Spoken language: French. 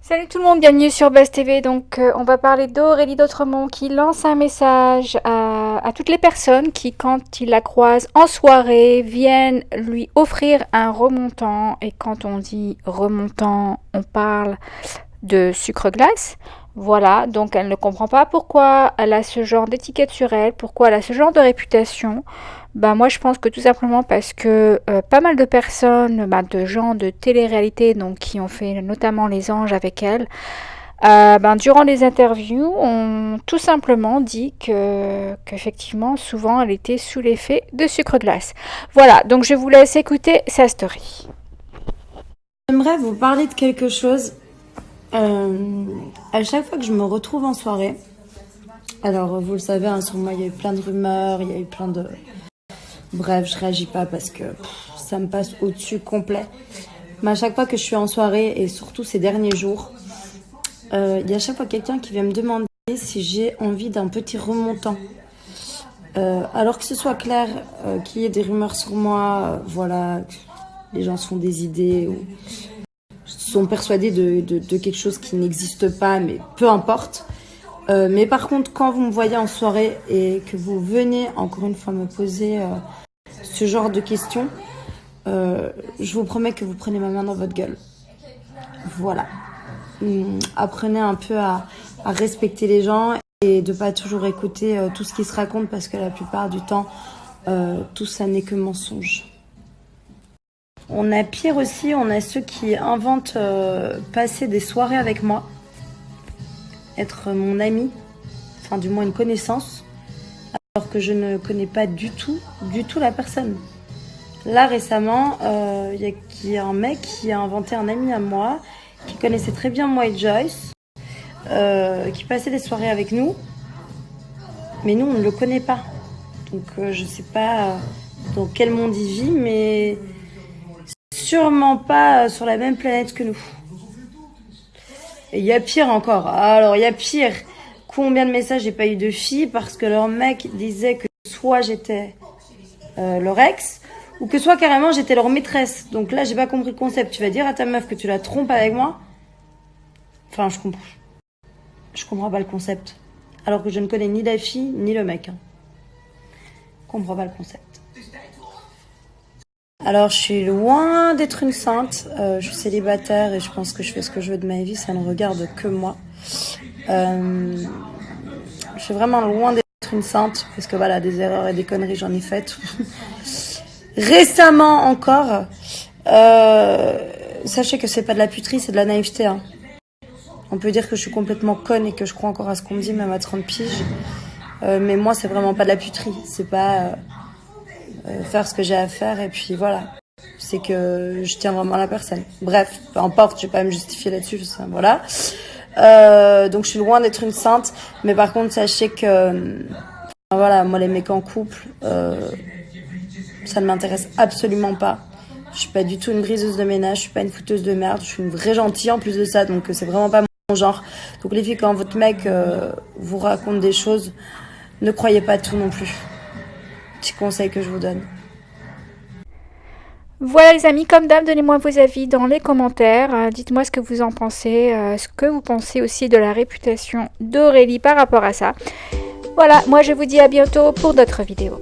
Salut tout le monde, bienvenue sur Buzz TV. Donc, on va parler d'Aurélie d'Autremont qui lance un message à toutes les personnes qui, quand ils la croisent en soirée, viennent lui offrir un remontant. Et quand on dit remontant, on parle de sucre glace. Voilà, donc elle ne comprend pas pourquoi elle a ce genre d'étiquette sur elle, pourquoi elle a ce genre de réputation. Moi je pense que tout simplement parce que pas mal de personnes, de gens de télé-réalité, donc qui ont fait notamment les anges avec elle, durant les interviews, ont tout simplement dit qu'effectivement, souvent, elle était sous l'effet de sucre glace. Voilà, donc je vous laisse écouter sa story. J'aimerais vous parler de quelque chose. À chaque fois que je me retrouve en soirée, alors vous le savez, hein, sur moi il y a eu plein de rumeurs, il y a eu plein de... Bref, je réagis pas parce que ça me passe au-dessus complet. Mais à chaque fois que je suis en soirée, et surtout ces derniers jours, il y a à chaque fois quelqu'un qui vient me demander si j'ai envie d'un petit remontant. Alors que ce soit clair qu'il y ait des rumeurs sur moi, voilà, les gens se font des idées ou sont persuadés de quelque chose qui n'existe pas, mais peu importe. Mais par contre, quand vous me voyez en soirée et que vous venez encore une fois me poser ce genre de questions, je vous promets que vous prenez ma main dans votre gueule. Voilà. Apprenez un peu à respecter les gens et de pas toujours écouter tout ce qui se raconte parce que la plupart du temps, tout ça n'est que mensonge. On a pire aussi, on a ceux qui inventent passer des soirées avec moi, être mon ami, enfin du moins une connaissance, alors que je ne connais pas du tout la personne. Là récemment, il y a un mec qui a inventé un ami à moi, qui connaissait très bien moi et Joyce, qui passait des soirées avec nous, mais nous on ne le connaît pas. Donc je sais pas dans quel monde il vit, mais sûrement pas sur la même planète que nous. Et il y a pire encore. Alors il y a pire. Combien de messages j'ai pas eu de filles parce que leur mec disait que soit j'étais leur ex ou que soit carrément j'étais leur maîtresse. Donc là j'ai pas compris le concept. Tu vas dire à ta meuf que tu la trompes avec moi? Enfin je comprends pas le concept. Alors que je ne connais ni la fille ni le mec. Je comprends pas le concept. Alors, je suis loin d'être une sainte. Je suis célibataire et je pense que je fais ce que je veux de ma vie. Ça ne regarde que moi. Je suis vraiment loin d'être une sainte parce que voilà, des erreurs et des conneries, j'en ai faites. Récemment encore. Sachez que c'est pas de la puterie, c'est de la naïveté. Hein. On peut dire que je suis complètement conne et que je crois encore à ce qu'on me dit, même à 30 piges. Mais moi, c'est vraiment pas de la puterie. C'est pas... faire ce que j'ai à faire et puis voilà, c'est que je tiens vraiment à la personne. Bref, peu importe, je vais pas me justifier là-dessus, voilà. Donc je suis loin d'être une sainte, mais par contre sachez que voilà, moi les mecs en couple, ça ne m'intéresse absolument pas. Je suis pas du tout une briseuse de ménage, je suis pas une fouteuse de merde, je suis une vraie gentille en plus de ça, donc c'est vraiment pas mon genre. Donc les filles, quand votre mec vous raconte des choses, ne croyez pas tout non plus. Petit conseil que je vous donne. Voilà les amis, comme d'hab, donnez-moi vos avis dans les commentaires. Dites-moi ce que vous en pensez, ce que vous pensez aussi de la réputation d'Aurélie par rapport à ça. Voilà, moi je vous dis à bientôt pour d'autres vidéos.